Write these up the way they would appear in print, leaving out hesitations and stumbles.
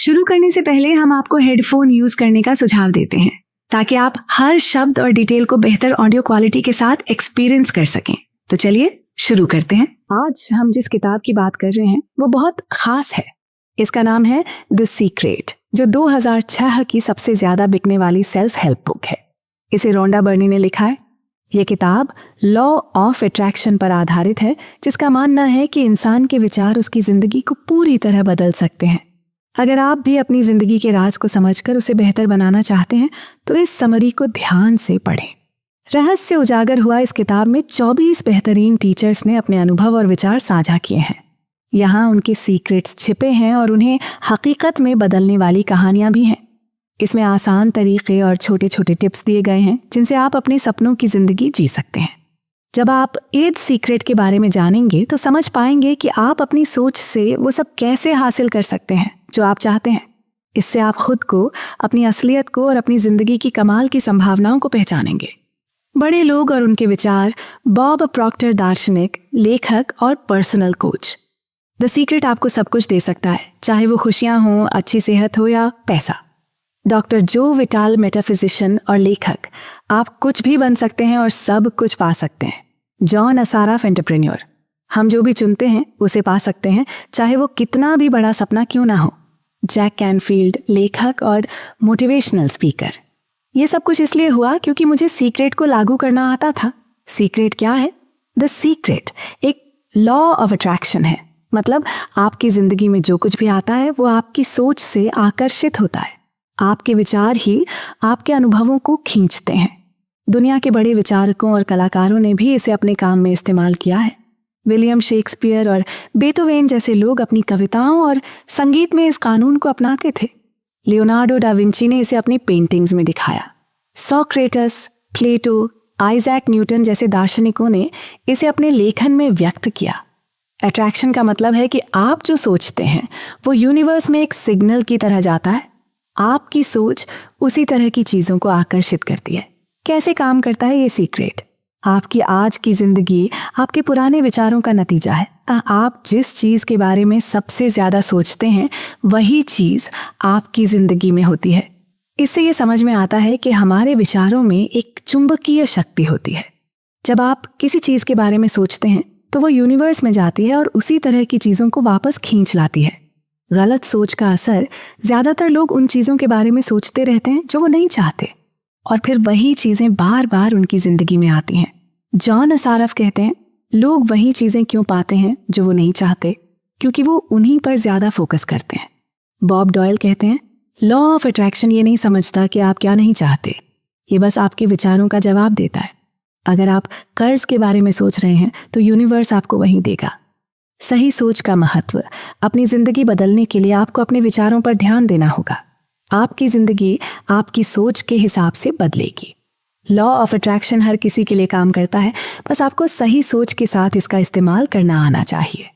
शुरू करने से पहले हम आपको हेडफोन यूज करने का सुझाव देते हैं ताकि आप हर शब्द और डिटेल को बेहतर ऑडियो क्वालिटी के साथ एक्सपीरियंस कर सकें। तो चलिए शुरू करते हैं। आज हम जिस किताब की बात कर रहे हैं वो बहुत खास है। इसका नाम है द सीक्रेट, जो 2006 की सबसे ज्यादा बिकने वाली सेल्फ हेल्प बुक है। इसे रोंडा बर्नी ने लिखा है। यह किताब लॉ ऑफ अट्रैक्शन पर आधारित है, जिसका मानना है कि इंसान के विचार उसकी जिंदगी को पूरी तरह बदल सकते हैं। अगर आप भी अपनी जिंदगी के राज को समझकर उसे बेहतर बनाना चाहते हैं तो इस समरी को ध्यान से पढ़ें। रहस्य उजागर हुआ इस किताब में 24 बेहतरीन टीचर्स ने अपने अनुभव और विचार साझा किए हैं। यहाँ उनके सीक्रेट्स छिपे हैं और उन्हें हकीकत में बदलने वाली कहानियां भी हैं। इसमें आसान तरीके और छोटे छोटे टिप्स दिए गए हैं जिनसे आप अपने सपनों की जिंदगी जी सकते हैं। जब आप 8 सीक्रेट के बारे में जानेंगे तो समझ पाएंगे कि आप अपनी सोच से वो सब कैसे हासिल कर सकते हैं जो आप चाहते हैं। इससे आप खुद को, अपनी असलियत को और अपनी जिंदगी की कमाल की संभावनाओं को पहचानेंगे। बड़े लोग और उनके विचार। बॉब प्रॉक्टर, दार्शनिक, लेखक और पर्सनल कोच। द सीक्रेट आपको सब कुछ दे सकता है, चाहे वो खुशियां हो, अच्छी सेहत हो या पैसा। डॉक्टर जो विटाल, मेटाफिजिशियन और लेखक। आप कुछ भी बन सकते हैं और सब कुछ पा सकते हैं। John Assaraf, entrepreneur. हम जो भी चुनते हैं उसे पा सकते हैं, चाहे वो कितना भी बड़ा सपना क्यों ना हो। जैक कैनफील्ड, लेखक और मोटिवेशनल स्पीकर। ये सब कुछ इसलिए हुआ क्योंकि मुझे सीक्रेट को लागू करना आता था। सीक्रेट क्या है? द सीक्रेट एक लॉ ऑफ अट्रैक्शन है। मतलब आपकी जिंदगी में जो कुछ भी आता है वो आपकी सोच से आकर्षित होता है। आपके विचार ही आपके अनुभवों को खींचते हैं। दुनिया के बड़े विचारकों और कलाकारों ने भी इसे अपने काम में इस्तेमाल किया है। विलियम शेक्सपियर और बेथोवेन जैसे लोग अपनी कविताओं और संगीत में इस कानून को अपनाते थे। लियोनार्डो डा विंची ने इसे अपनी पेंटिंग्स में दिखाया। सोक्रेटस, प्लेटो, आइजैक न्यूटन जैसे दार्शनिकों ने इसे अपने लेखन में व्यक्त किया। अट्रैक्शन का मतलब है कि आप जो सोचते हैं वो यूनिवर्स में एक सिग्नल की तरह जाता है। आपकी सोच उसी तरह की चीजों को आकर्षित करती है। कैसे काम करता है ये सीक्रेट? आपकी आज की जिंदगी आपके पुराने विचारों का नतीजा है। आप जिस चीज के बारे में सबसे ज्यादा सोचते हैं वही चीज आपकी जिंदगी में होती है। इससे ये समझ में आता है कि हमारे विचारों में एक चुंबकीय शक्ति होती है। जब आप किसी चीज के बारे में सोचते हैं तो वो यूनिवर्स में जाती है और उसी तरह की चीजों को वापस खींच लाती है। गलत सोच का असर, ज्यादातर लोग उन चीजों के बारे में सोचते रहते हैं जो वो नहीं चाहते, और फिर वही चीजें बार बार उनकी जिंदगी में आती हैं। जॉन असारफ कहते हैं, लोग वही चीजें क्यों पाते हैं जो वो नहीं चाहते? क्योंकि वो उन्हीं पर ज्यादा फोकस करते हैं। बॉब डॉयल कहते हैं, लॉ ऑफ अट्रैक्शन ये नहीं समझता कि आप क्या नहीं चाहते, ये बस आपके विचारों का जवाब देता है। अगर आप कर्ज के बारे में सोच रहे हैं तो यूनिवर्स आपको वही देगा। सही सोच का महत्व। अपनी जिंदगी बदलने के लिए आपको अपने विचारों पर ध्यान देना होगा। आपकी जिंदगी आपकी सोच के हिसाब से बदलेगी। लॉ ऑफ अट्रैक्शन हर किसी के लिए काम करता है, बस आपको सही सोच के साथ इसका इस्तेमाल करना आना चाहिए।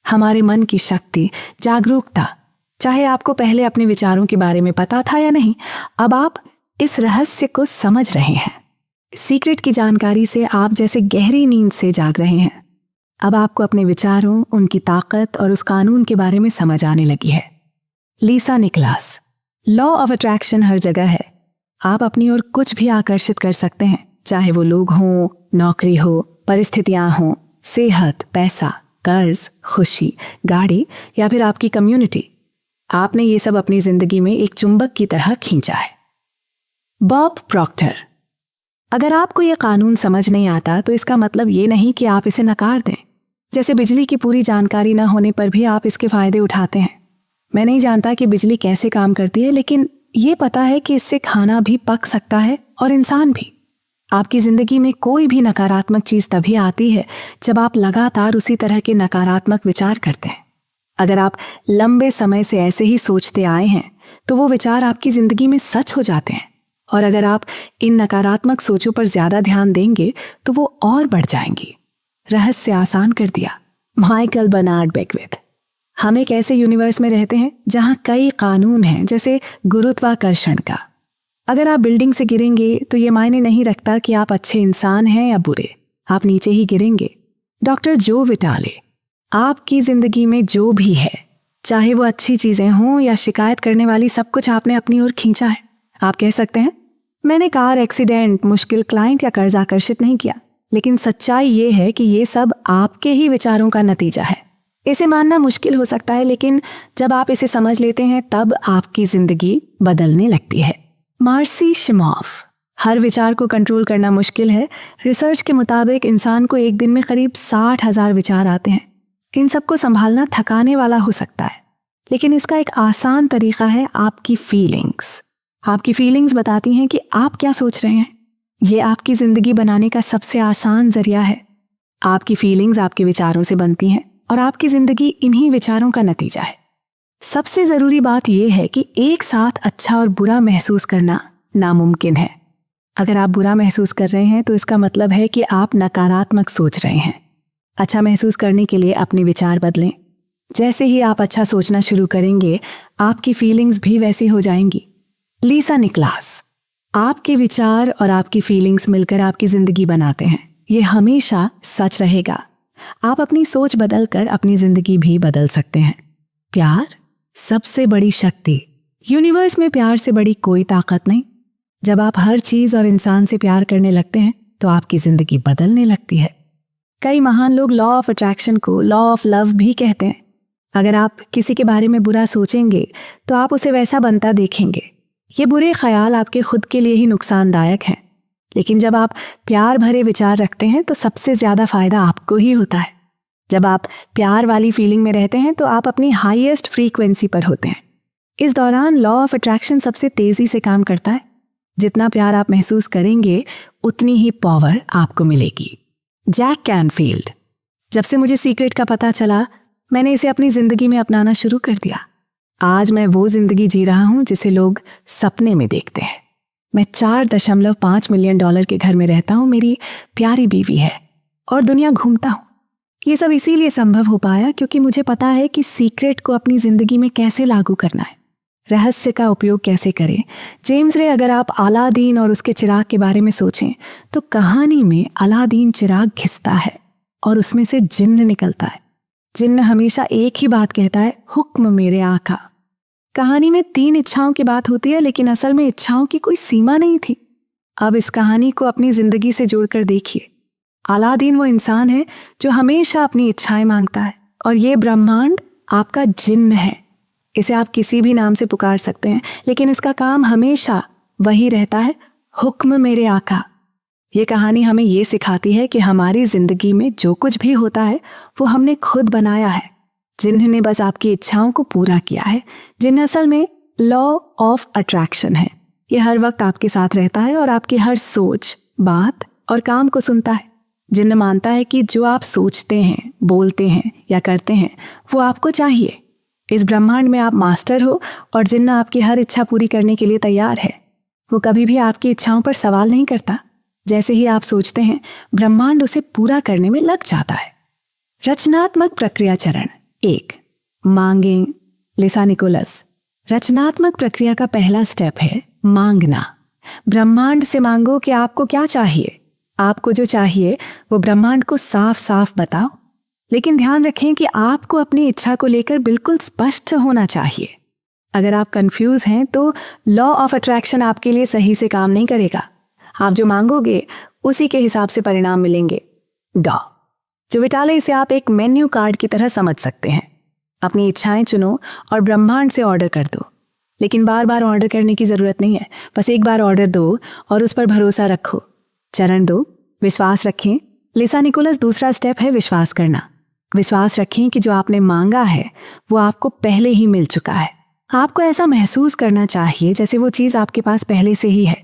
हमारे मन की शक्ति, जागरूकता। चाहे आपको पहले अपने विचारों के बारे में पता था या नहीं, अब आप इस रहस्य को समझ रहे हैं। सीक्रेट की जानकारी से आप जैसे गहरी नींद से जाग रहे हैं। अब आपको अपने विचारों, उनकी ताकत और उस कानून के बारे में समझ आने लगी है। लीसा निकलास। लॉ ऑफ अट्रैक्शन हर जगह है। आप अपनी ओर कुछ भी आकर्षित कर सकते हैं, चाहे वो लोग हों, नौकरी हो, परिस्थितियां हों, सेहत, पैसा, कर्ज, खुशी, गाड़ी या फिर आपकी कम्युनिटी। आपने ये सब अपनी जिंदगी में एक चुंबक की तरह खींचा है। Bob Procter. अगर आपको ये कानून समझ नहीं आता तो इसका मतलब ये नहीं कि आप इसे नकार दें। जैसे बिजली की पूरी जानकारी न होने पर भी आप इसके फायदे उठाते हैं। मैं नहीं जानता कि बिजली कैसे काम करती है, लेकिन ये पता है कि इससे खाना भी पक सकता है और इंसान भी। आपकी जिंदगी में कोई भी नकारात्मक चीज तभी आती है जब आप लगातार उसी तरह के नकारात्मक विचार करते हैं। अगर आप लंबे समय से ऐसे ही सोचते आए हैं तो वो विचार आपकी जिंदगी में सच हो जाते हैं, और अगर आप इन नकारात्मक सोचों पर ज्यादा ध्यान देंगे तो वो और बढ़ जाएंगी। रहस्य आसान कर दिया। Michael Bernard Beckwith. हम एक ऐसे यूनिवर्स में रहते हैं जहां कई कानून हैं, जैसे गुरुत्वाकर्षण का। अगर आप बिल्डिंग से गिरेंगे तो ये मायने नहीं रखता कि आप अच्छे इंसान हैं या बुरे, आप नीचे ही गिरेंगे। डॉक्टर जो विटाले। आपकी जिंदगी में जो भी है चाहे वो अच्छी चीजें हों या शिकायत करने वाली, सब कुछ आपने अपनी ओर खींचा है। आप कह सकते हैं मैंने कार एक्सीडेंट, मुश्किल क्लाइंट या कर्ज आकर्षित नहीं किया, लेकिन सच्चाई ये है कि ये सब आपके ही विचारों का नतीजा है। इसे मानना मुश्किल हो सकता है, लेकिन जब आप इसे समझ लेते हैं तब आपकी जिंदगी बदलने लगती है। मार्सी शिमोफ, हर विचार को कंट्रोल करना मुश्किल है। रिसर्च के मुताबिक इंसान को एक दिन में करीब 60,000 विचार आते हैं। इन सबको संभालना थकाने वाला हो सकता है, लेकिन इसका एक आसान तरीका है आपकी फीलिंग्स। आपकी फीलिंग्स बताती हैं कि आप क्या सोच रहे हैं। ये आपकी जिंदगी बनाने का सबसे आसान जरिया है। आपकी फीलिंग्स आपके विचारों से बनती हैं और आपकी जिंदगी इन्हीं विचारों का नतीजा है। सबसे जरूरी बात यह है कि एक साथ अच्छा और बुरा महसूस करना नामुमकिन है। अगर आप बुरा महसूस कर रहे हैं तो इसका मतलब है कि आप नकारात्मक सोच रहे हैं। अच्छा महसूस करने के लिए अपने विचार बदलें। जैसे ही आप अच्छा सोचना शुरू करेंगे, आपकी फीलिंग्स भी वैसी हो जाएंगी। लीसा निकलास, आपके विचार और आपकी फीलिंग्स मिलकर आपकी जिंदगी बनाते हैं। ये हमेशा सच रहेगा। आप अपनी सोच बदलकर अपनी जिंदगी भी बदल सकते हैं। प्यार सबसे बड़ी शक्ति। यूनिवर्स में प्यार से बड़ी कोई ताकत नहीं। जब आप हर चीज और इंसान से प्यार करने लगते हैं तो आपकी जिंदगी बदलने लगती है। कई महान लोग लॉ ऑफ अट्रैक्शन को लॉ ऑफ लव भी कहते हैं। अगर आप किसी के बारे में बुरा सोचेंगे तो आप उसे वैसा बनता देखेंगे। ये बुरे ख्याल आपके खुद के लिए ही नुकसानदायक हैं, लेकिन जब आप प्यार भरे विचार रखते हैं तो सबसे ज्यादा फायदा आपको ही होता है। जब आप प्यार वाली फीलिंग में रहते हैं तो आप अपनी हाईएस्ट फ्रीक्वेंसी पर होते हैं। इस दौरान लॉ ऑफ अट्रैक्शन सबसे तेजी से काम करता है। जितना प्यार आप महसूस करेंगे उतनी ही पावर आपको मिलेगी। जैक कैनफील्ड, जब से मुझे सीक्रेट का पता चला, मैंने इसे अपनी जिंदगी में अपनाना शुरू कर दिया। आज मैं वो जिंदगी जी रहा हूं जिसे लोग सपने में देखते हैं। मैं $4.5 मिलियन के घर में रहता हूं, मेरी प्यारी बीवी है और दुनिया घूमता हूं। ये सब इसीलिए संभव हो पाया क्योंकि मुझे पता है कि सीक्रेट को अपनी जिंदगी में कैसे लागू करना है, रहस्य का उपयोग कैसे करें। जेम्स रे, अगर आप अलादीन और उसके चिराग के बारे में सोचें तो कहानी में अलादीन चिराग घिसता है और उसमें से जिन्न निकलता है। जिन्न हमेशा एक ही बात कहता है, हुक्म मेरे आका। कहानी में 3 इच्छाओं की बात होती है, लेकिन असल में इच्छाओं की कोई सीमा नहीं थी। अब इस कहानी को अपनी जिंदगी से जोड़कर देखिए। अलादीन वो इंसान है जो हमेशा अपनी इच्छाएं मांगता है और ये ब्रह्मांड आपका जिन्न है। इसे आप किसी भी नाम से पुकार सकते हैं, लेकिन इसका काम हमेशा वही रहता है, हुक्म मेरे आका। ये कहानी हमें ये सिखाती है कि हमारी जिंदगी में जो कुछ भी होता है वो हमने खुद बनाया है। जिन्ह ने बस आपकी इच्छाओं को पूरा किया है। जिन्न असल में लॉ ऑफ अट्रैक्शन है। ये हर वक्त आपके साथ रहता है और आपकी हर सोच, बात और काम को सुनता है। जिन्न मानता है कि जो आप सोचते हैं, बोलते हैं या करते हैं वो आपको चाहिए। इस ब्रह्मांड में आप मास्टर हो और जिन्न आपकी हर इच्छा पूरी करने के लिए तैयार है। वो कभी भी आपकी इच्छाओं पर सवाल नहीं करता। जैसे ही आप सोचते हैं, ब्रह्मांड उसे पूरा करने में लग जाता है। रचनात्मक प्रक्रिया चरण 1, मांगें। लिसा निकोलस, रचनात्मक प्रक्रिया का पहला स्टेप है मांगना। ब्रह्मांड से मांगो कि आपको क्या चाहिए। आपको जो चाहिए वो ब्रह्मांड को साफ साफ बताओ, लेकिन ध्यान रखें कि आपको अपनी इच्छा को लेकर बिल्कुल स्पष्ट होना चाहिए। अगर आप कंफ्यूज हैं तो लॉ ऑफ अट्रैक्शन आपके लिए सही से काम नहीं करेगा। आप जो मांगोगे उसी के हिसाब से परिणाम मिलेंगे। जो विटाले, इसे आप एक मेन्यू कार्ड की तरह समझ सकते हैं। अपनी इच्छाएं चुनो और ब्रह्मांड से ऑर्डर कर दो, लेकिन बार बार ऑर्डर करने की जरूरत नहीं है। बस एक बार ऑर्डर दो और उस पर भरोसा रखो। चरण 2, विश्वास रखें। लिसा निकोलस, दूसरा स्टेप है विश्वास करना। विश्वास रखें कि जो आपने मांगा है वो आपको पहले ही मिल चुका है। आपको ऐसा महसूस करना चाहिए जैसे वो चीज़ आपके पास पहले से ही है।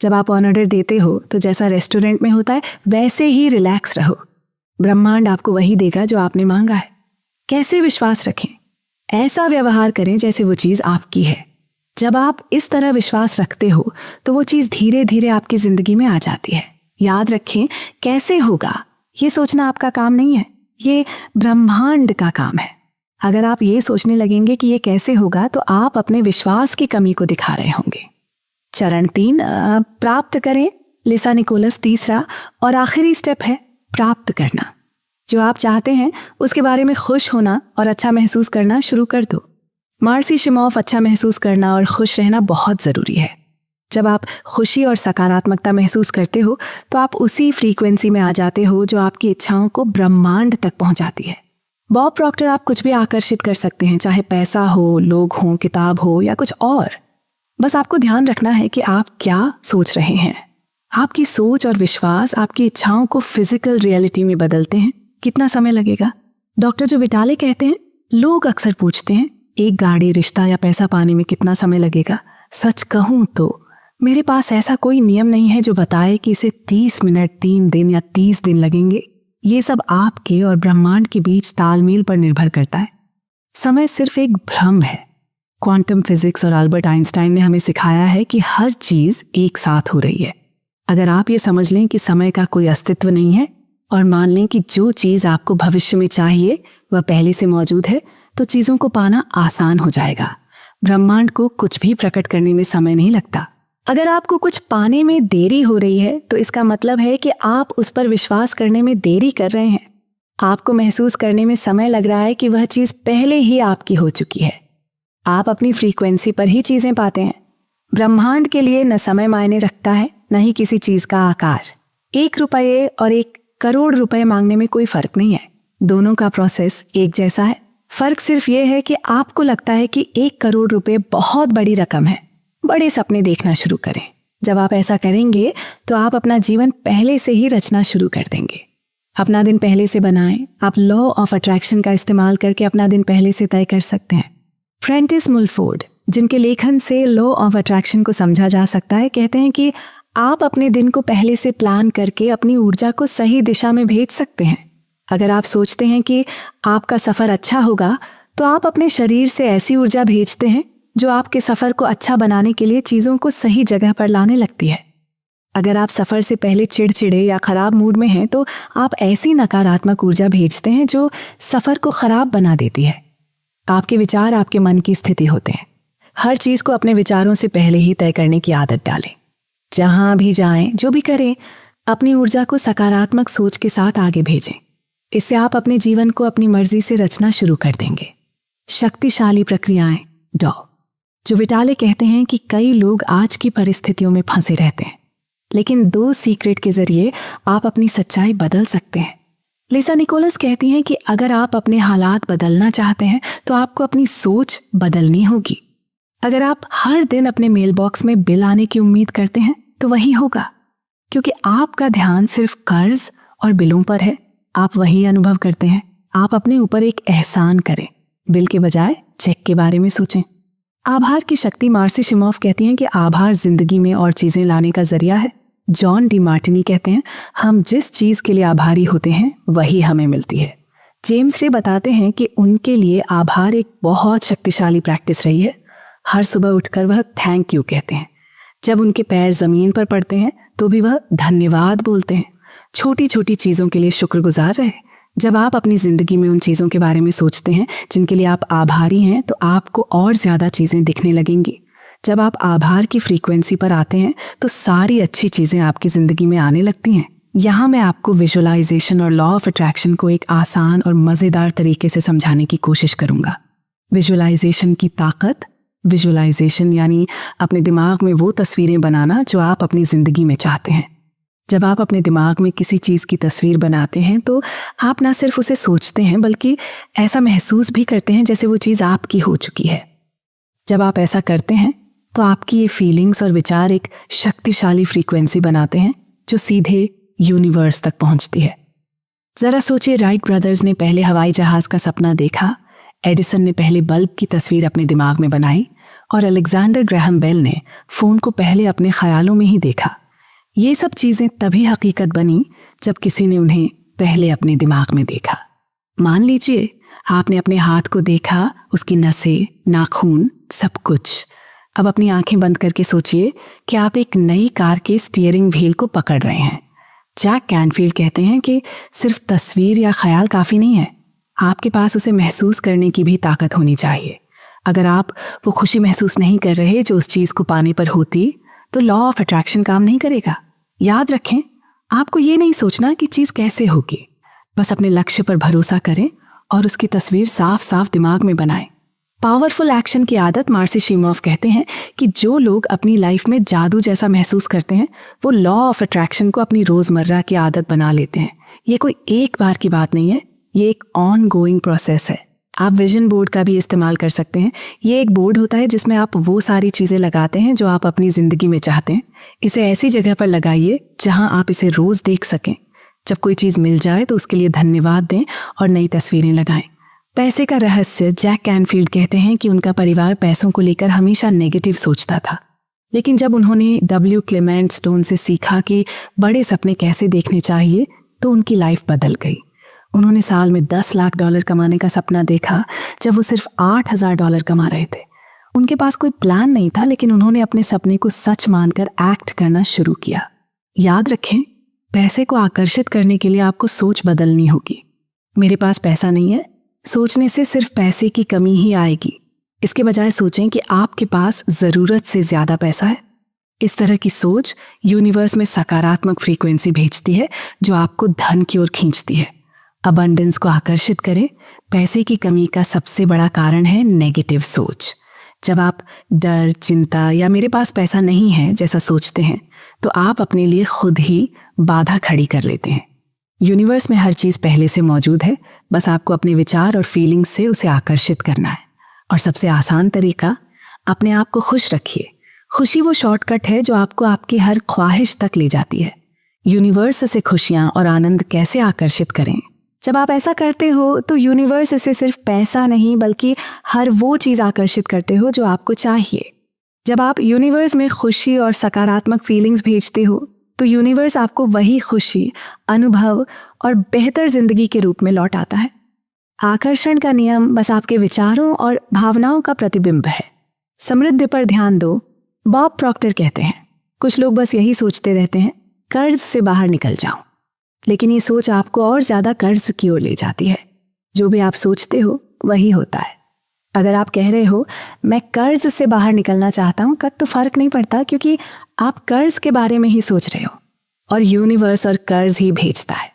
जब आप ऑर्डर देते हो तो जैसा रेस्टोरेंट में होता है वैसे ही रिलैक्स रहो। ब्रह्मांड आपको वही देगा जो आपने मांगा है। कैसे विश्वास रखें? ऐसा व्यवहार करें जैसे वो चीज़ आपकी है। जब आप इस तरह विश्वास रखते हो तो वो चीज़ धीरे धीरे आपकी जिंदगी में आ जाती है। याद रखें, कैसे होगा ये सोचना आपका काम नहीं है, ये ब्रह्मांड का काम है। अगर आप ये सोचने लगेंगे कि ये कैसे होगा तो आप अपने विश्वास की कमी को दिखा रहे होंगे। चरण 3, प्राप्त करें। लिसा निकोलस, तीसरा और आखिरी स्टेप है प्राप्त करना। जो आप चाहते हैं उसके बारे में खुश होना और अच्छा महसूस करना शुरू कर दो। मार्सी शिमोफ, अच्छा महसूस करना और खुश रहना बहुत ज़रूरी है। जब आप खुशी और सकारात्मकता महसूस करते हो तो आप उसी फ्रीक्वेंसी में आ जाते हो जो आपकी इच्छाओं को ब्रह्मांड तक पहुंचाती है। बॉब प्रॉक्टर, आप कुछ भी आकर्षित कर सकते हैं, चाहे पैसा हो, लोग हों, किताब हो या कुछ और। बस आपको ध्यान रखना है कि आप क्या सोच रहे हैं। आपकी सोच और विश्वास आपकी इच्छाओं को फिजिकल रियलिटी में बदलते हैं। कितना समय लगेगा? डॉक्टर जो विटाले कहते हैं, लोग अक्सर पूछते हैं एक गाड़ी, रिश्ता या पैसा पाने में कितना समय लगेगा। सच कहूं तो मेरे पास ऐसा कोई नियम नहीं है जो बताए कि इसे 30 मिनट, 3 दिन या 30 दिन लगेंगे। ये सब आपके और ब्रह्मांड के बीच तालमेल पर निर्भर करता है। समय सिर्फ एक भ्रम है। क्वांटम फिजिक्स और अल्बर्ट आइंस्टाइन ने हमें सिखाया है कि हर चीज एक साथ हो रही है। अगर आप ये समझ लें कि समय का कोई अस्तित्व नहीं है और मान लें कि जो चीज आपको भविष्य में चाहिए वह पहले से मौजूद है, तो चीजों को पाना आसान हो जाएगा। ब्रह्मांड को कुछ भी प्रकट करने में समय नहीं लगता। अगर आपको कुछ पाने में देरी हो रही है तो इसका मतलब है कि आप उस पर विश्वास करने में देरी कर रहे हैं। आपको महसूस करने में समय लग रहा है कि वह चीज पहले ही आपकी हो चुकी है। आप अपनी फ्रीक्वेंसी पर ही चीजें पाते हैं। ब्रह्मांड के लिए न समय मायने रखता है, न ही किसी चीज का आकार। 1 रुपये और 1 करोड़ रुपए मांगने में कोई फर्क नहीं है। दोनों का प्रोसेस एक जैसा है। फर्क सिर्फ यह है कि आपको लगता है कि 1 करोड़ रुपए बहुत बड़ी रकम है। बड़े सपने देखना शुरू करें। जब आप ऐसा करेंगे तो आप अपना जीवन पहले से ही रचना शुरू कर देंगे। अपना दिन पहले से बनाएं। आप लॉ ऑफ अट्रैक्शन का इस्तेमाल करके अपना दिन पहले से तय कर सकते हैं। फ्रेंटिस मुलफोर्ड, जिनके लेखन से लॉ ऑफ अट्रैक्शन को समझा जा सकता है, कहते हैं कि आप अपने दिन को पहले से प्लान करके अपनी ऊर्जा को सही दिशा में भेज सकते हैं। अगर आप सोचते हैं कि आपका सफ़र अच्छा होगा तो आप अपने शरीर से ऐसी ऊर्जा भेजते हैं जो आपके सफ़र को अच्छा बनाने के लिए चीज़ों को सही जगह पर लाने लगती है। अगर आप सफ़र से पहले चिड़चिड़े या ख़राब मूड में हैं तो आप ऐसी नकारात्मक ऊर्जा भेजते हैं जो सफ़र को ख़राब बना देती है। आपके विचार आपके मन की स्थिति होते हैं। हर चीज़ को अपने विचारों से पहले ही तय करने की आदत डालें। जहाँ भी जाएं, जो भी करें, अपनी ऊर्जा को सकारात्मक सोच के साथ आगे भेजें। इससे आप अपने जीवन को अपनी मर्जी से रचना शुरू कर देंगे। शक्तिशाली प्रक्रियाएं। डॉ जो विटाले कहते हैं कि कई लोग आज की परिस्थितियों में फंसे रहते हैं, लेकिन 2 सीक्रेट के जरिए आप अपनी सच्चाई बदल सकते हैं। लिसा निकोलस कहती हैं कि अगर आप अपने हालात बदलना चाहते हैं तो आपको अपनी सोच बदलनी होगी। अगर आप हर दिन अपने मेल बॉक्स में बिल आने की उम्मीद करते हैं तो वही होगा, क्योंकि आपका ध्यान सिर्फ कर्ज और बिलों पर है। आप वही अनुभव करते हैं। आप अपने ऊपर एक एहसान करें, बिल के बजाय चेक के बारे में सोचें। आभार की शक्ति। मार्सी शिमोफ कहती हैं कि आभार जिंदगी में और चीजें लाने का जरिया है। जॉन डी मार्टिनी कहते हैं हम जिस चीज के लिए आभारी होते हैं वही हमें मिलती है। जेम्स रे बताते हैं कि उनके लिए आभार एक बहुत शक्तिशाली प्रैक्टिस रही है। हर सुबह उठकर वह थैंक यू कहते हैं। जब उनके पैर जमीन पर पड़ते हैं तो भी वह धन्यवाद बोलते हैं। छोटी छोटी चीजों के लिए शुक्रगुजार रहे। जब आप अपनी जिंदगी में उन चीजों के बारे में सोचते हैं जिनके लिए आप आभारी हैं तो आपको और ज्यादा चीजें दिखने लगेंगी। जब आप आभार की फ्रीक्वेंसी पर आते हैं तो सारी अच्छी चीजें आपकी जिंदगी में आने लगती हैं। यहाँ मैं आपको विजुअलाइजेशन और लॉ ऑफ अट्रैक्शन को एक आसान और मजेदार तरीके से समझाने की कोशिश करूंगा। विजुअलाइजेशन की ताकत। विजुअलाइजेशन यानी अपने दिमाग में वो तस्वीरें बनाना जो आप अपनी जिंदगी में चाहते हैं। जब आप अपने दिमाग में किसी चीज़ की तस्वीर बनाते हैं तो आप ना सिर्फ उसे सोचते हैं बल्कि ऐसा महसूस भी करते हैं जैसे वो चीज़ आपकी हो चुकी है। जब आप ऐसा करते हैं तो आपकी ये फीलिंग्स और विचार एक शक्तिशाली फ्रीक्वेंसी बनाते हैं जो सीधे यूनिवर्स तक पहुंचती है। ज़रा सोचिए, राइट ब्रदर्स ने पहले हवाई जहाज़ का सपना देखा, एडिसन ने पहले बल्ब की तस्वीर अपने दिमाग में बनाई और अलेक्जेंडर ग्राहम बेल ने फ़ोन को पहले अपने ख्यालों में ही देखा। ये सब चीज़ें तभी हकीकत बनी जब किसी ने उन्हें पहले अपने दिमाग में देखा। मान लीजिए आपने अपने हाथ को देखा, उसकी नसें, नाखून, सब कुछ। अब अपनी आंखें बंद करके सोचिए कि आप एक नई कार के स्टीयरिंग व्हील को पकड़ रहे हैं। जैक कैनफील्ड कहते हैं कि सिर्फ तस्वीर या ख्याल काफ़ी नहीं है, आपके पास उसे महसूस करने की भी ताकत होनी चाहिए। अगर आप वो खुशी महसूस नहीं कर रहे जो उस चीज़ को पाने पर होती तो लॉ ऑफ अट्रैक्शन काम नहीं करेगा। याद रखें, आपको ये नहीं सोचना कि चीज़ कैसे होगी, बस अपने लक्ष्य पर भरोसा करें और उसकी तस्वीर साफ साफ दिमाग में बनाएं। पावरफुल एक्शन की आदत मार्सी शिमोफ कहते हैं कि जो लोग अपनी लाइफ में जादू जैसा महसूस करते हैं वो लॉ ऑफ अट्रैक्शन को अपनी रोजमर्रा की आदत बना लेते हैं। ये कोई एक बार की बात नहीं है, ये एक ऑन गोइंग प्रोसेस है। आप विजन बोर्ड का भी इस्तेमाल कर सकते हैं। ये एक बोर्ड होता है जिसमें आप वो सारी चीजें लगाते हैं जो आप अपनी जिंदगी में चाहते हैं। इसे ऐसी जगह पर लगाइए जहां आप इसे रोज देख सकें। जब कोई चीज मिल जाए तो उसके लिए धन्यवाद दें और नई तस्वीरें लगाएं। पैसे का रहस्य, जैक कैनफील्ड कहते हैं कि उनका परिवार पैसों को लेकर हमेशा नेगेटिव सोचता था, लेकिन जब उन्होंने डब्ल्यू क्लेमेंट स्टोन से सीखा कि बड़े सपने कैसे देखने चाहिए तो उनकी लाइफ बदल गई। उन्होंने साल में $10 लाख कमाने का सपना देखा जब वो सिर्फ $8,000 कमा रहे थे। उनके पास कोई प्लान नहीं था, लेकिन उन्होंने अपने सपने को सच मानकर एक्ट करना शुरू किया। याद रखें, पैसे को आकर्षित करने के लिए आपको सोच बदलनी होगी। मेरे पास पैसा नहीं है सोचने से सिर्फ पैसे की कमी ही आएगी। इसके बजाय सोचें कि आपके पास जरूरत से ज्यादा पैसा है। इस तरह की सोच यूनिवर्स में सकारात्मक फ्रीक्वेंसी भेजती है जो आपको धन की ओर खींचती है। अबंडेंस को आकर्षित करें। पैसे की कमी का सबसे बड़ा कारण है नेगेटिव सोच। जब आप डर, चिंता या मेरे पास पैसा नहीं है जैसा सोचते हैं तो आप अपने लिए खुद ही बाधा खड़ी कर लेते हैं। यूनिवर्स में हर चीज पहले से मौजूद है, बस आपको अपने विचार और फीलिंग्स से उसे आकर्षित करना है। और सबसे आसान तरीका, अपने आप को खुश रखिए। खुशी वो शॉर्टकट है जो आपको आपकी हर ख्वाहिश तक ले जाती है। यूनिवर्स से खुशियां और आनंद कैसे आकर्षित करें? जब आप ऐसा करते हो तो यूनिवर्स से सिर्फ पैसा नहीं बल्कि हर वो चीज आकर्षित करते हो जो आपको चाहिए। जब आप यूनिवर्स में खुशी और सकारात्मक फीलिंग्स भेजते हो तो यूनिवर्स आपको वही खुशी, अनुभव और बेहतर जिंदगी के रूप में लौट आता है। आकर्षण का नियम बस आपके विचारों और भावनाओं का प्रतिबिंब है। समृद्धि पर ध्यान दो। बॉब प्रॉक्टर कहते हैं, कुछ लोग बस यही सोचते रहते हैं, कर्ज से बाहर निकल जाओ। लेकिन ये सोच आपको और ज्यादा कर्ज की ओर ले जाती है। जो भी आप सोचते हो वही होता है। अगर आप कह रहे हो मैं कर्ज से बाहर निकलना चाहता हूं, तो फर्क नहीं पड़ता, क्योंकि आप कर्ज के बारे में ही सोच रहे हो और यूनिवर्स और कर्ज ही भेजता है।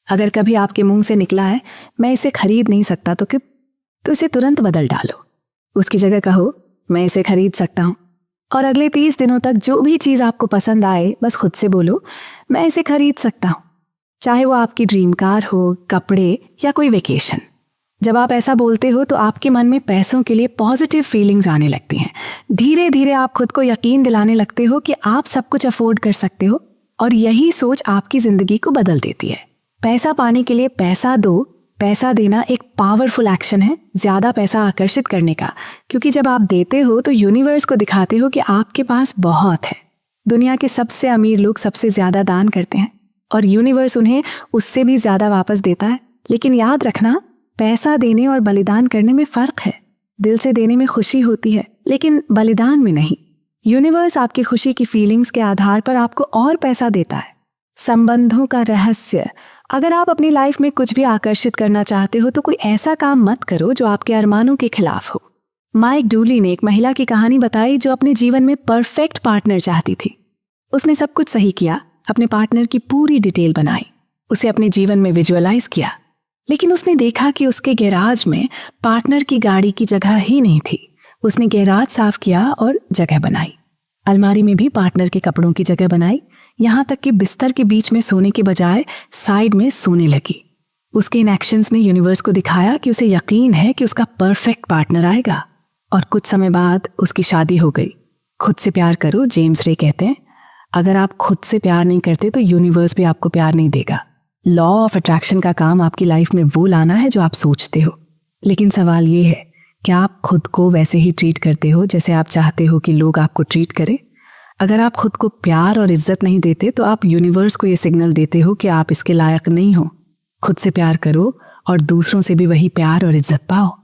अगर कभी आपके मुंह से निकला है मैं इसे खरीद नहीं सकता, तो इसे तुरंत बदल डालो। उसकी जगह कहो मैं इसे खरीद सकता हूं। और अगले 30 दिनों तक जो भी चीज आपको पसंद आए बस खुद से बोलो मैं इसे खरीद सकता हूं। चाहे वो आपकी ड्रीम कार हो, कपड़े या कोई वेकेशन। जब आप ऐसा बोलते हो तो आपके मन में पैसों के लिए पॉजिटिव फीलिंग्स आने लगती हैं। धीरे धीरे आप खुद को यकीन दिलाने लगते हो कि आप सब कुछ अफोर्ड कर सकते हो और यही सोच आपकी जिंदगी को बदल देती है। पैसा पाने के लिए पैसा दो। पैसा देना एक पावरफुल एक्शन है ज्यादा पैसा आकर्षित करने का, क्योंकि जब आप देते हो तो यूनिवर्स को दिखाते हो कि आपके पास बहुत है। दुनिया के सबसे अमीर लोग सबसे ज्यादा दान करते हैं और यूनिवर्स उन्हें उससे भी ज्यादा वापस देता है। लेकिन याद रखना, पैसा देने और बलिदान करने में फर्क है। दिल से देने में खुशी होती है, लेकिन बलिदान में नहीं। यूनिवर्स आपकी खुशी की फीलिंग्स के आधार पर आपको और पैसा देता है। संबंधों का रहस्य, अगर आप अपनी लाइफ में कुछ भी आकर्षित करना चाहते हो तो कोई ऐसा काम मत करो जो आपके अरमानों के खिलाफ हो। माइक डूली ने एक महिला की कहानी बताई जो अपने जीवन में परफेक्ट पार्टनर चाहती थी। उसने सब कुछ सही किया, अपने पार्टनर की पूरी डिटेल बनाई, उसे अपने जीवन में विजुअलाइज किया, लेकिन उसने देखा कि उसके गैराज में पार्टनर की गाड़ी की जगह ही नहीं थी। उसने गैराज साफ किया और जगह बनाई। अलमारी में भी पार्टनर के कपड़ों की जगह बनाई, यहाँ तक कि बिस्तर के बीच में सोने के बजाय साइड में सोने लगी। उसके इन एक्शंस ने यूनिवर्स को दिखाया कि उसे यकीन है कि उसका परफेक्ट पार्टनर आएगा। और कुछ समय बाद उसकी शादी हो गई। खुद से प्यार करो, जेम्स रे कहते हैं। अगर आप खुद से प्यार नहीं करते तो यूनिवर्स भी आपको प्यार नहीं देगा। लॉ ऑफ अट्रैक्शन का काम आपकी लाइफ में वो लाना है जो आप सोचते हो। लेकिन सवाल ये है, क्या आप खुद को वैसे ही ट्रीट करते हो जैसे आप चाहते हो कि लोग आपको ट्रीट करें? अगर आप खुद को प्यार और इज्जत नहीं देते तो आप यूनिवर्स को ये सिग्नल देते हो कि आप इसके लायक नहीं हो। खुद से प्यार करो और दूसरों से भी वही प्यार और इज्जत पाओ।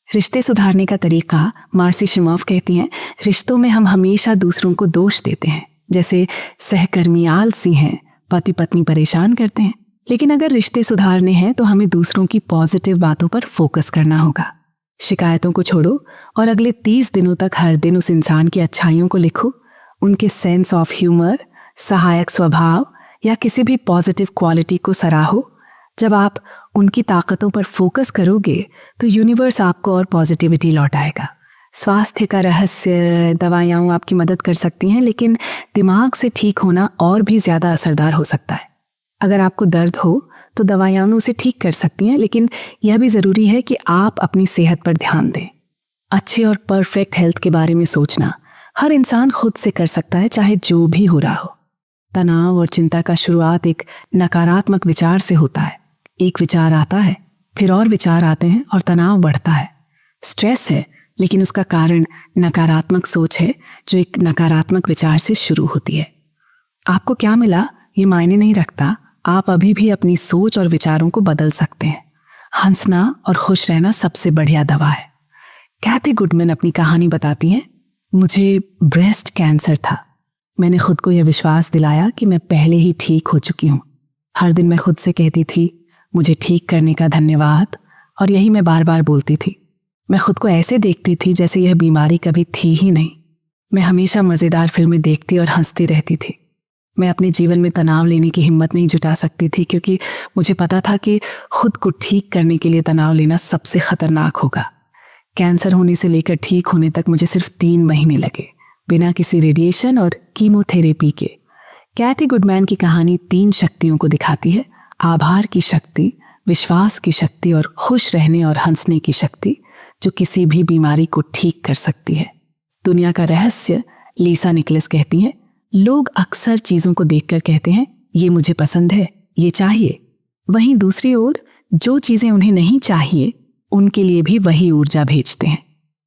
रिश्ते सुधारने का तरीका, मार्सी शिमोफ कहती हैं, रिश्तों में हम हमेशा दूसरों को दोष देते हैं, जैसे सहकर्मी आलसी हैं, पति पत्नी परेशान करते हैं। लेकिन अगर रिश्ते सुधारने हैं तो हमें दूसरों की पॉजिटिव बातों पर फोकस करना होगा। शिकायतों को छोड़ो और अगले 30 दिनों तक हर दिन उस इंसान की अच्छाइयों को लिखो, उनके सेंस ऑफ ह्यूमर, सहायक स्वभाव या किसी भी पॉजिटिव क्वालिटी को सराहो। जब आप उनकी ताकतों पर फोकस करोगे तो यूनिवर्स आपको और पॉजिटिविटी लौटाएगा। स्वास्थ्य का रहस्य, दवाइयाँ आपकी मदद कर सकती हैं, लेकिन दिमाग से ठीक होना और भी ज़्यादा असरदार हो सकता है। अगर आपको दर्द हो तो दवाइयाँ उसे ठीक कर सकती हैं, लेकिन यह भी ज़रूरी है कि आप अपनी सेहत पर ध्यान दें। अच्छी और परफेक्ट हेल्थ के बारे में सोचना हर इंसान खुद से कर सकता है, चाहे जो भी हो रहा हो। तनाव और चिंता का शुरुआत एक नकारात्मक विचार से होता है। एक विचार आता है, फिर और विचार आते हैं और तनाव बढ़ता है। स्ट्रेस है, लेकिन उसका कारण नकारात्मक सोच है जो एक नकारात्मक विचार से शुरू होती है। आपको क्या मिला ये मायने नहीं रखता, आप अभी भी अपनी सोच और विचारों को बदल सकते हैं। हंसना और खुश रहना सबसे बढ़िया दवा है। कैथी गुडमैन अपनी कहानी बताती हैं, मुझे ब्रेस्ट कैंसर था। मैंने खुद को यह विश्वास दिलाया कि मैं पहले ही ठीक हो चुकी हूँ। हर दिन मैं खुद से कहती थी, मुझे ठीक करने का धन्यवाद, और यही मैं बार बार बोलती थी। मैं खुद को ऐसे देखती थी जैसे यह बीमारी कभी थी ही नहीं। मैं हमेशा मज़ेदार फिल्में देखती और हंसती रहती थी। मैं अपने जीवन में तनाव लेने की हिम्मत नहीं जुटा सकती थी, क्योंकि मुझे पता था कि खुद को ठीक करने के लिए तनाव लेना सबसे खतरनाक होगा। कैंसर होने से लेकर ठीक होने तक मुझे सिर्फ 3 महीने लगे, बिना किसी रेडिएशन और कीमोथेरेपी के। कैथी गुडमैन की कहानी 3 शक्तियों को दिखाती है: आभार की शक्ति, विश्वास की शक्ति और खुश रहने और हंसने की शक्ति, जो किसी भी बीमारी को ठीक कर सकती है। दुनिया का रहस्य, लीसा निकलस कहती हैं, लोग अक्सर चीज़ों को देखकर कहते हैं, ये मुझे पसंद है, ये चाहिए। वहीं दूसरी ओर जो चीज़ें उन्हें नहीं चाहिए, उनके लिए भी वही ऊर्जा भेजते हैं।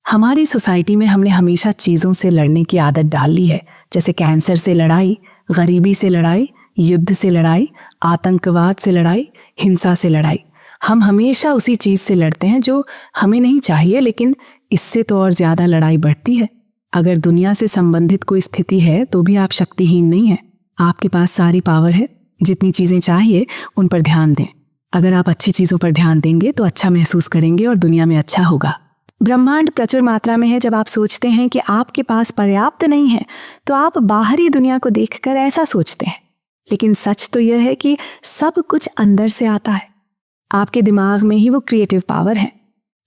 हमारी सोसाइटी में हमने हमेशा चीज़ों से लड़ने की आदत डाल ली है, जैसे कैंसर से लड़ाई, गरीबी से लड़ाई, युद्ध से लड़ाई, आतंकवाद से लड़ाई, हिंसा से लड़ाई। हम हमेशा उसी चीज़ से लड़ते हैं जो हमें नहीं चाहिए, लेकिन इससे तो और ज़्यादा लड़ाई बढ़ती है। अगर दुनिया से संबंधित कोई स्थिति है तो भी आप शक्तिहीन नहीं हैं। आपके पास सारी पावर है। जितनी चीज़ें चाहिए उन पर ध्यान दें। अगर आप अच्छी चीज़ों पर ध्यान देंगे तो अच्छा महसूस करेंगे और दुनिया में अच्छा होगा। ब्रह्मांड प्रचुर मात्रा में है। जब आप सोचते हैं कि आपके पास पर्याप्त नहीं है तो आप बाहरी दुनिया को देखकर ऐसा सोचते हैं, लेकिन सच तो यह है कि सब कुछ अंदर से आता है। आपके दिमाग में ही वो क्रिएटिव पावर है।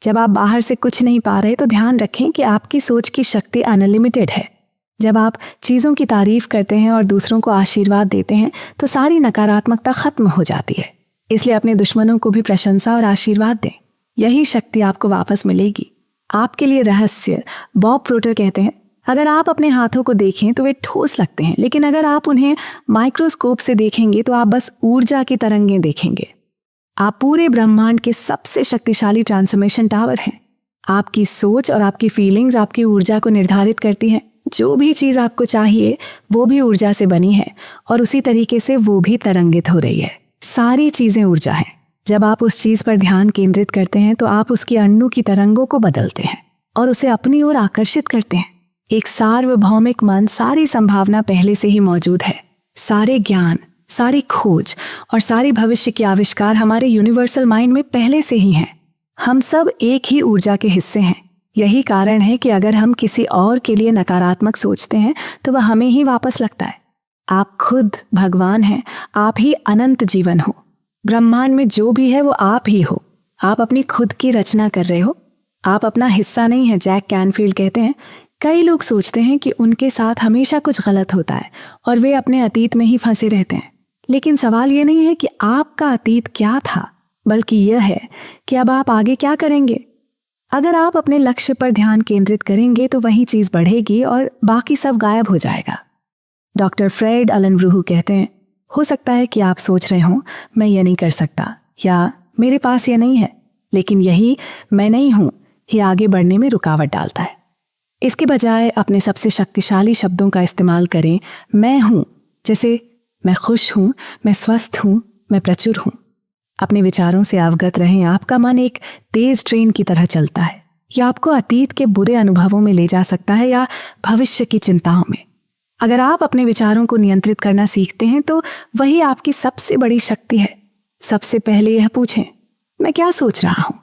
जब आप बाहर से कुछ नहीं पा रहे तो ध्यान रखें कि आपकी सोच की शक्ति अनलिमिटेड है। जब आप चीज़ों की तारीफ करते हैं और दूसरों को आशीर्वाद देते हैं तो सारी नकारात्मकता खत्म हो जाती है। इसलिए अपने दुश्मनों को भी प्रशंसा और आशीर्वाद दें। यही शक्ति आपको वापस मिलेगी। आपके लिए रहस्य, बॉब प्रोटर कहते हैं, अगर आप अपने हाथों को देखें तो वे ठोस लगते हैं, लेकिन अगर आप उन्हें माइक्रोस्कोप से देखेंगे तो आप बस ऊर्जा की तरंगें देखेंगे। आप पूरे ब्रह्मांड के सबसे शक्तिशाली ट्रांसफॉर्मेशन टावर हैं। आपकी सोच और आपकी फीलिंग्स आपकी ऊर्जा को निर्धारित करती हैं। जो भी चीज़ आपको चाहिए वो भी ऊर्जा से बनी है और उसी तरीके से वो भी तरंगित हो रही है। सारी चीज़ें ऊर्जा हैं। जब आप उस चीज़ पर ध्यान केंद्रित करते हैं तो आप उसकी अणु की तरंगों को बदलते हैं और उसे अपनी ओर आकर्षित करते हैं। एक सार्वभौमिक मन, सारी संभावना पहले से ही मौजूद है। सारे ज्ञान, सारी खोज और सारी भविष्य के आविष्कार हमारे यूनिवर्सल माइंड में पहले से ही हैं। हम सब एक ही ऊर्जा के हिस्से हैं। यही कारण है कि अगर हम किसी और के लिए नकारात्मक सोचते हैं तो वह हमें ही वापस लगता है। आप खुद भगवान हैं। आप ही अनंत जीवन हो। ब्रह्मांड में जो भी है वो आप ही हो। आप अपनी खुद की रचना कर रहे हो। आप अपना हिस्सा नहीं है। जैक कैनफील्ड कहते हैं, कई लोग सोचते हैं कि उनके साथ हमेशा कुछ गलत होता है और वे अपने अतीत में ही फंसे रहते हैं। लेकिन सवाल ये नहीं है कि आपका अतीत क्या था, बल्कि यह है कि अब आप आगे क्या करेंगे। अगर आप अपने लक्ष्य पर ध्यान केंद्रित करेंगे तो वही चीज़ बढ़ेगी और बाकी सब गायब हो जाएगा। डॉक्टर फ्रेड अलन ब्रूह कहते हैं, हो सकता है कि आप सोच रहे हों, मैं ये नहीं कर सकता या मेरे पास ये नहीं है, लेकिन यही मैं नहीं हूँ ये आगे बढ़ने में रुकावट डालता है। इसके बजाय अपने सबसे शक्तिशाली शब्दों का इस्तेमाल करें। मैं हूँ, जैसे मैं खुश हूँ, मैं स्वस्थ हूँ, मैं प्रचुर हूँ। अपने विचारों से अवगत रहें। आपका मन एक तेज ट्रेन की तरह चलता है। यह आपको अतीत के बुरे अनुभवों में ले जा सकता है या भविष्य की चिंताओं में। अगर आप अपने विचारों को नियंत्रित करना सीखते हैं तो वही आपकी सबसे बड़ी शक्ति है। सबसे पहले यह पूछें, मैं क्या सोच रहा हूँ।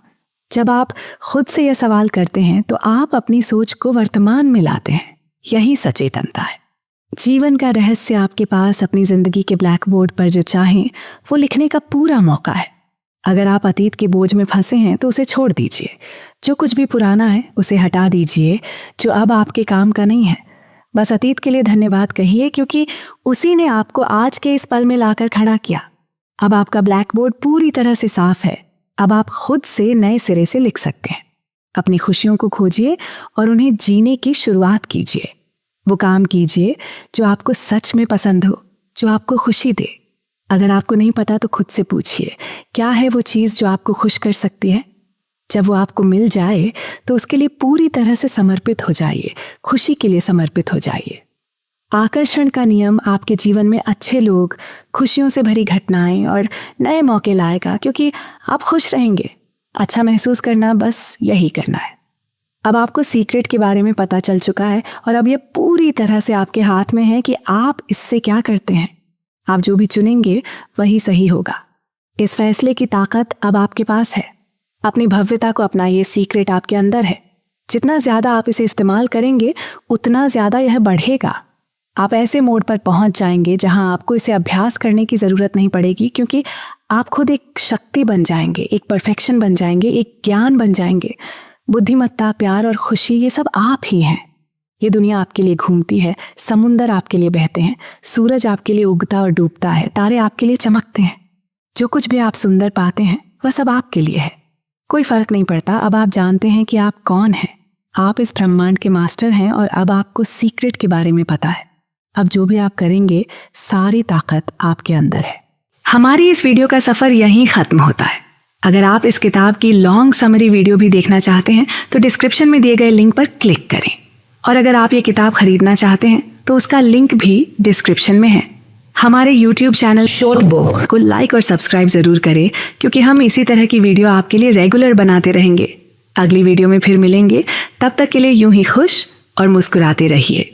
जब आप खुद से यह सवाल करते हैं तो आप अपनी सोच को वर्तमान में लाते हैं। यही सचेतनता है। जीवन का रहस्य आपके पास अपनी जिंदगी के ब्लैक बोर्ड पर जो चाहें वो लिखने का पूरा मौका है। अगर आप अतीत के बोझ में फंसे हैं तो उसे छोड़ दीजिए। जो कुछ भी पुराना है उसे हटा दीजिए, जो अब आपके काम का नहीं है। बस अतीत के लिए धन्यवाद कहिए, क्योंकि उसी ने आपको आज के इस पल में लाकर खड़ा किया। अब आपका ब्लैक बोर्ड पूरी तरह से साफ है। अब आप खुद से नए सिरे से लिख सकते हैं। अपनी खुशियों को खोजिए और उन्हें जीने की शुरुआत कीजिए। वो काम कीजिए जो आपको सच में पसंद हो, जो आपको खुशी दे। अगर आपको नहीं पता तो खुद से पूछिए, क्या है वो चीज़ जो आपको खुश कर सकती है? जब वो आपको मिल जाए तो उसके लिए पूरी तरह से समर्पित हो जाइए, खुशी के लिए समर्पित हो जाइए। आकर्षण का नियम आपके जीवन में अच्छे लोग, खुशियों से भरी घटनाएं और नए मौके लाएगा, क्योंकि आप खुश रहेंगे। अच्छा महसूस करना, बस यही करना है। अब आपको सीक्रेट के बारे में पता चल चुका है और अब ये पूरी तरह से आपके हाथ में है कि आप इससे क्या करते हैं। आप जो भी चुनेंगे वही सही होगा। इस फैसले की ताकत अब आपके पास है। अपनी भव्यता को अपनाइए, सीक्रेट आपके अंदर है। जितना ज़्यादा आप इसे इस्तेमाल करेंगे उतना ज़्यादा यह बढ़ेगा। आप ऐसे मोड पर पहुंच जाएंगे जहां आपको इसे अभ्यास करने की ज़रूरत नहीं पड़ेगी, क्योंकि आप खुद एक शक्ति बन जाएंगे, एक परफेक्शन बन जाएंगे, एक ज्ञान बन जाएंगे। बुद्धिमत्ता, प्यार और खुशी, ये सब आप ही हैं। ये दुनिया आपके लिए घूमती है, समुंदर आपके लिए बहते हैं, सूरज आपके लिए उगता और डूबता है, तारे आपके लिए चमकते हैं। जो कुछ भी आप सुंदर पाते हैं वह सब आपके लिए है। कोई फर्क नहीं पड़ता। अब आप जानते हैं कि आप कौन हैं। आप इस ब्रह्मांड के मास्टर हैं और अब आपको सीक्रेट के बारे में पता है। अब जो भी आप करेंगे, सारी ताकत आपके अंदर है। हमारी इस वीडियो का सफ़र यहीं ख़त्म होता है। अगर आप इस किताब की लॉन्ग समरी वीडियो भी देखना चाहते हैं तो डिस्क्रिप्शन में दिए गए लिंक पर क्लिक करें। और अगर आप ये किताब खरीदना चाहते हैं तो उसका लिंक भी डिस्क्रिप्शन में है। हमारे YouTube चैनल शॉर्ट बुक को लाइक और सब्सक्राइब ज़रूर करें, क्योंकि हम इसी तरह की वीडियो आपके लिए रेगुलर बनाते रहेंगे। अगली वीडियो में फिर मिलेंगे। तब तक के लिए यूं ही खुश और मुस्कुराते रहिए।